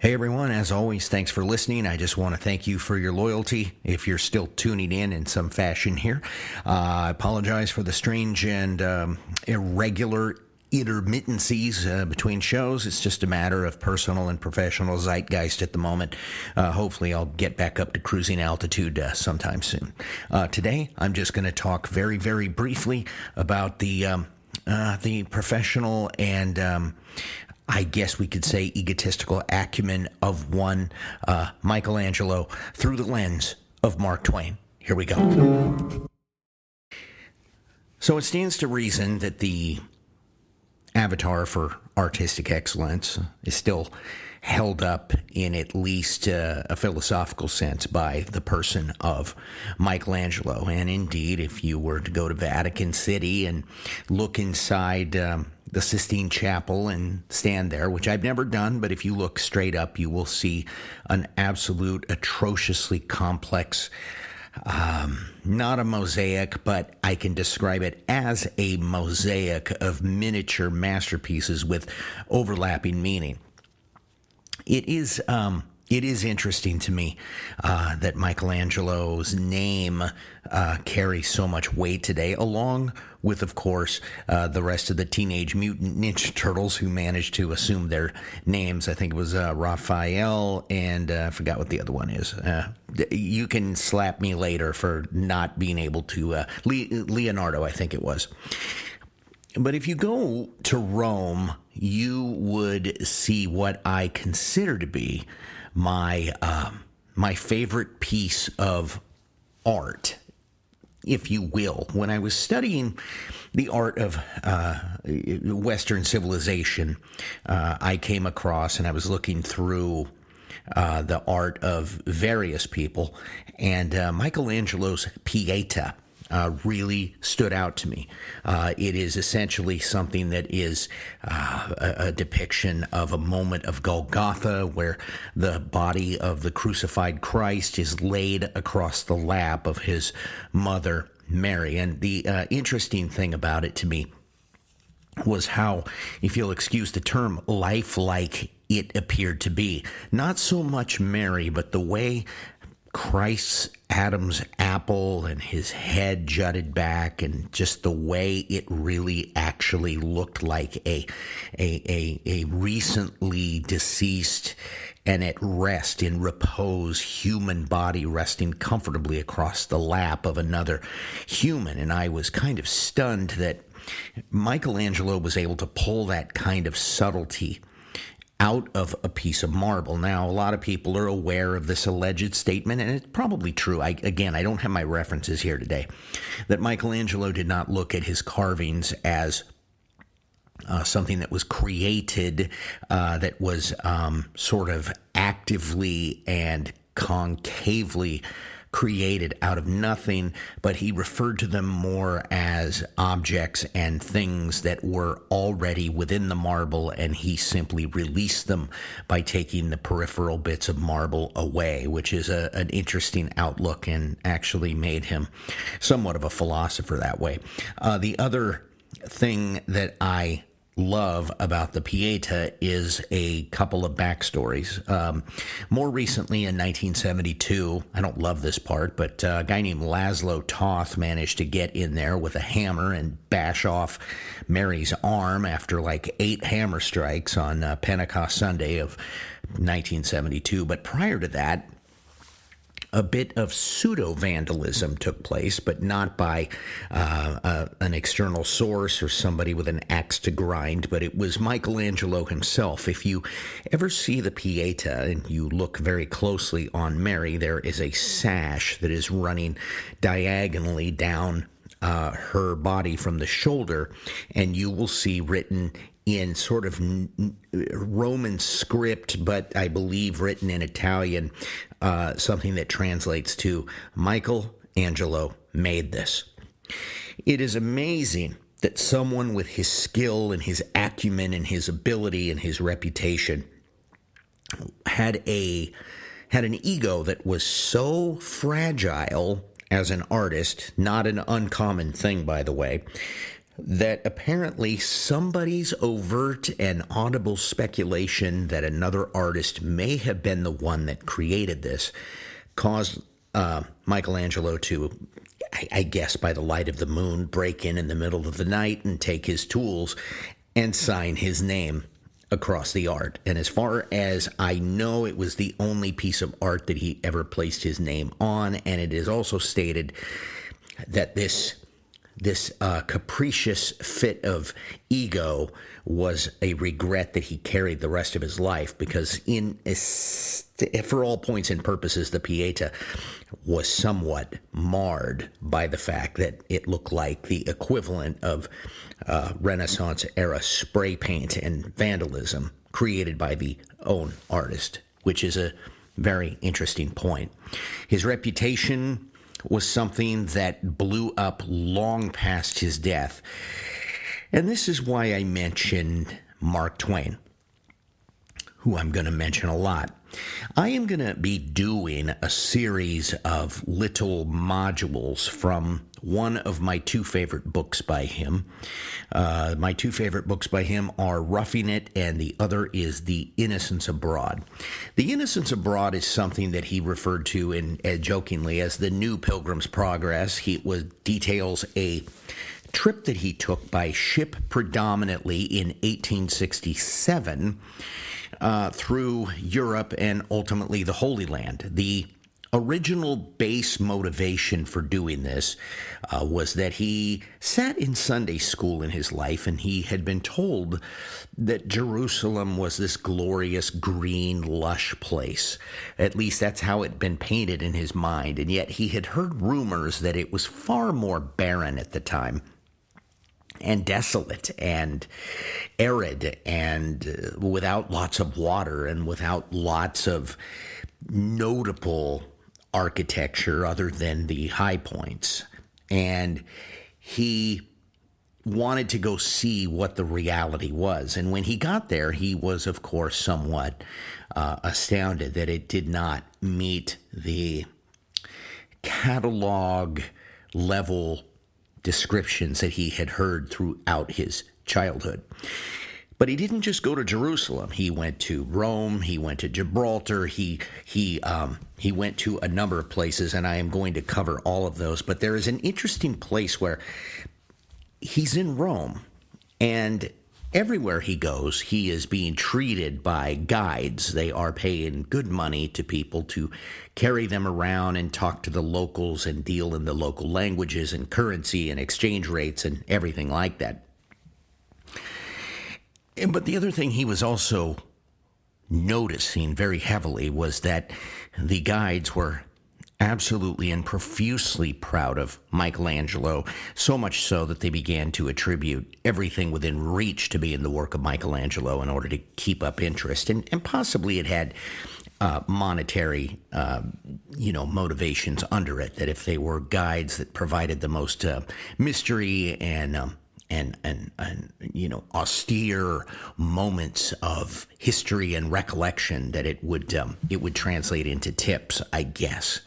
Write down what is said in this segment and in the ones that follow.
Hey everyone, as always, thanks for listening. I just want to thank you for your loyalty. If you're still tuning in some fashion here, I apologize for the strange and irregular intermittencies between shows. It's just a matter of personal and professional zeitgeist at the moment. Hopefully I'll get back up to cruising altitude sometime soon. Today, I'm just going to talk very, very briefly about the professional and I guess we could say egotistical acumen of one Michaelangelo through the lens of Mark Twain. Here we go. So it stands to reason that the avatar for artistic excellence is still held up in at least a philosophical sense by the person of Michaelangelo. And indeed, if you were to go to Vatican City and look inside the Sistine Chapel and stand there, which I've never done, but if you look straight up, you will see an absolute atrociously complex, not a mosaic, but I can describe it as a mosaic of miniature masterpieces with overlapping meaning. It is interesting to me that Michelangelo's name carries so much weight today, along with, of course, the rest of the Teenage Mutant Ninja Turtles who managed to assume their names. I think it was Raphael, and I forgot what the other one is. You can slap me later for not being able to... Leonardo, I think it was. But if you go to Rome, you would see what I consider to be my favorite piece of art, if you will. When I was studying the art of Western civilization, I came across, and I was looking through the art of various people, and Michelangelo's Pieta really stood out to me. It is essentially something that is a depiction of a moment of Golgotha where the body of the crucified Christ is laid across the lap of his mother, Mary. And the interesting thing about it to me was how, if you'll excuse the term, lifelike it appeared to be. Not so much Mary, but the way Christ's Adam's apple and his head jutted back, and just the way it really actually looked like a recently deceased and at rest, in repose, human body resting comfortably across the lap of another human. And I was kind of stunned that Michelangelo was able to pull that kind of subtlety out of a piece of marble. Now, a lot of people are aware of this alleged statement, and it's probably true. I don't have my references here today, that Michelangelo did not look at his carvings as something that was created, that was sort of actively and concavely created out of nothing, but he referred to them more as objects and things that were already within the marble, and he simply released them by taking the peripheral bits of marble away, which is an interesting outlook and actually made him somewhat of a philosopher that way. The other thing that I love about the Pieta is a couple of backstories. More recently, in 1972, I don't love this part, but a guy named Laszlo Toth managed to get in there with a hammer and bash off Mary's arm after like 8 hammer strikes on Pentecost Sunday of 1972. But prior to that, a bit of pseudo-vandalism took place, but not by an external source or somebody with an axe to grind, but it was Michelangelo himself. If you ever see the Pieta and you look very closely on Mary, there is a sash that is running diagonally down her body from the shoulder, and you will see written in sort of Roman script, but I believe written in Italian, something that translates to Michaelangelo made this. It is amazing that someone with his skill and his acumen and his ability and his reputation had an ego that was so fragile as an artist, not an uncommon thing, by the way, that apparently somebody's overt and audible speculation that another artist may have been the one that created this caused Michelangelo to, I guess by the light of the moon, break in the middle of the night and take his tools and sign his name across the art. And as far as I know, it was the only piece of art that he ever placed his name on, and it is also stated that this capricious fit of ego was a regret that he carried the rest of his life, because for all points and purposes, the Pieta was somewhat marred by the fact that it looked like the equivalent of Renaissance-era spray paint and vandalism created by the own artist, which is a very interesting point. His reputation was something that blew up long past his death. And this is why I mentioned Mark Twain, who I'm going to mention a lot. I am going to be doing a series of little modules from one of my two favorite books by him. My two favorite books by him are Roughing It, and the other is The Innocents Abroad. The Innocents Abroad is something that he referred to jokingly as the New Pilgrim's Progress. He details a trip that he took by ship predominantly in 1867 through Europe and ultimately the Holy Land. The original base motivation for doing this was that he sat in Sunday school in his life, and he had been told that Jerusalem was this glorious, green, lush place. At least that's how it had been painted in his mind, and yet he had heard rumors that it was far more barren at the time, and desolate and arid and without lots of water and without lots of notable architecture other than the high points. And he wanted to go see what the reality was. And when he got there, he was, of course, somewhat astounded that it did not meet the catalog level descriptions that he had heard throughout his childhood. But he didn't just go to Jerusalem. He went to Rome. He went to Gibraltar. He went to a number of places, and I am going to cover all of those. But there is an interesting place where he's in Rome, and everywhere he goes, he is being treated by guides. They are paying good money to people to carry them around and talk to the locals and deal in the local languages and currency and exchange rates and everything like that. But the other thing he was also noticing very heavily was that the guides were absolutely and profusely proud of Michelangelo, so much so that they began to attribute everything within reach to be in the work of Michelangelo in order to keep up interest. And possibly it had monetary, motivations under it, that if they were guides that provided the most mystery and austere moments of history and recollection, that it would translate into tips, I guess.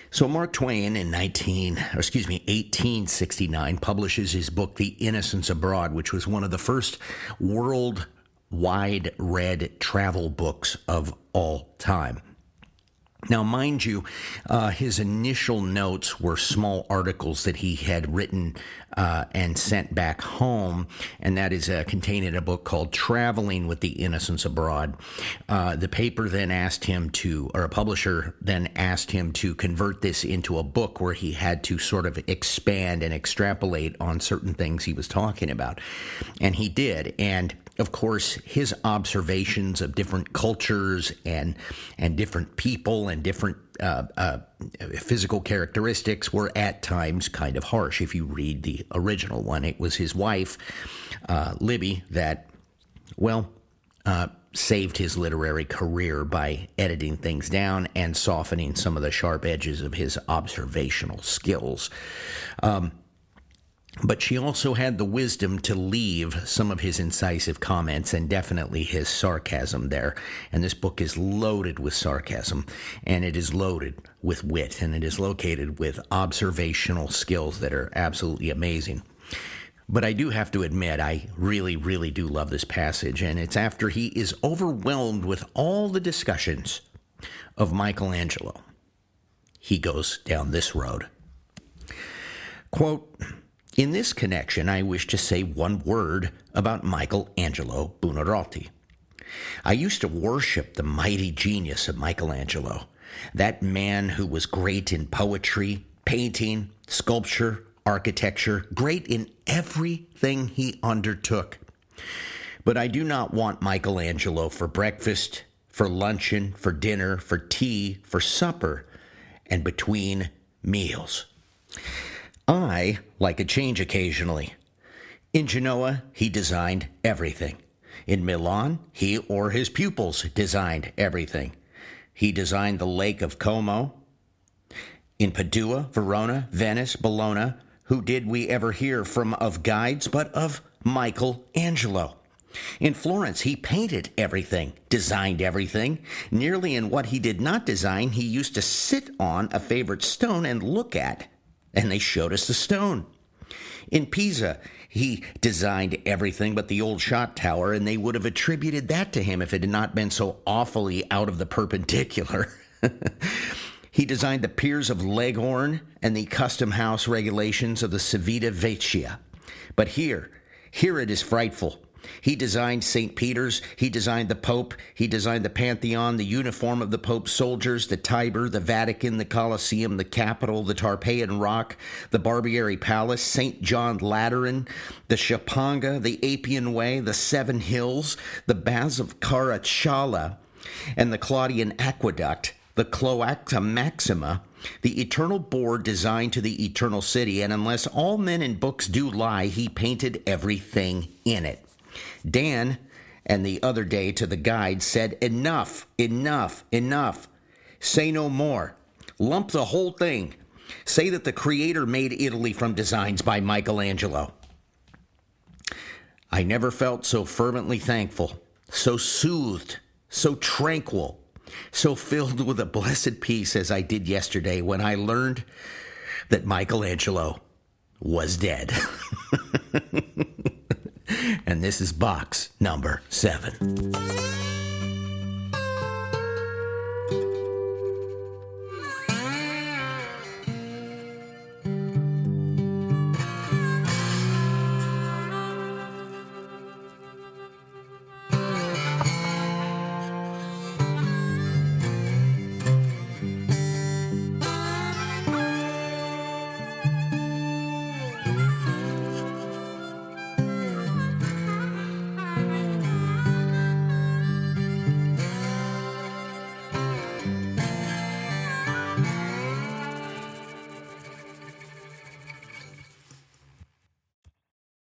So Mark Twain in 1869 publishes his book, The Innocents Abroad, which was one of the first worldwide read travel books of all time. Now, mind you, his initial notes were small articles that he had written and sent back home, and that is contained in a book called Traveling with the Innocents Abroad. The paper then asked him a publisher then asked him to convert this into a book where he had to sort of expand and extrapolate on certain things he was talking about. And he did, and of course, his observations of different cultures and different people and different physical characteristics were at times kind of harsh. If you read the original one, it was his wife, Libby, that, saved his literary career by editing things down and softening some of the sharp edges of his observational skills. But she also had the wisdom to leave some of his incisive comments and definitely his sarcasm there. And this book is loaded with sarcasm, and it is loaded with wit, and it is located with observational skills that are absolutely amazing. But I do have to admit, I really, really do love this passage, and it's after he is overwhelmed with all the discussions of Michelangelo. He goes down this road. Quote, "In this connection, I wish to say one word about Michaelangelo Buonarroti. I used to worship the mighty genius of Michelangelo, that man who was great in poetry, painting, sculpture, architecture, great in everything he undertook. But I do not want Michelangelo for breakfast, for luncheon, for dinner, for tea, for supper, and between meals. I like a change occasionally. In Genoa, he designed everything. In Milan, he or his pupils designed everything. He designed the Lake of Como. In Padua, Verona, Venice, Bologna, who did we ever hear from of guides but of Michaelangelo? In Florence, he painted everything, designed everything. Nearly in what he did not design, he used to sit on a favorite stone and look at, and they showed us the stone. In Pisa, he designed everything but the old shot tower, and they would have attributed that to him if it had not been so awfully out of the perpendicular. He designed the piers of Leghorn and the custom house regulations of the Civita Vecchia. But here it is frightful. He designed St. Peter's, he designed the Pope, he designed the Pantheon, the uniform of the Pope's soldiers, the Tiber, the Vatican, the Colosseum, the Capitol, the Tarpeian Rock, the Barbieri Palace, St. John Lateran, the Chapanga, the Appian Way, the Seven Hills, the Baths of Caracalla, and the Claudian Aqueduct, the Cloaca Maxima, the eternal board designed to the eternal city, and unless all men and books do lie, he painted everything in it. Dan, and the other day to the guide, said, 'Enough, enough, enough. Say no more. Lump the whole thing. Say that the Creator made Italy from designs by Michelangelo.' I never felt so fervently thankful, so soothed, so tranquil, so filled with a blessed peace as I did yesterday when I learned that Michelangelo was dead." And this is box number 7.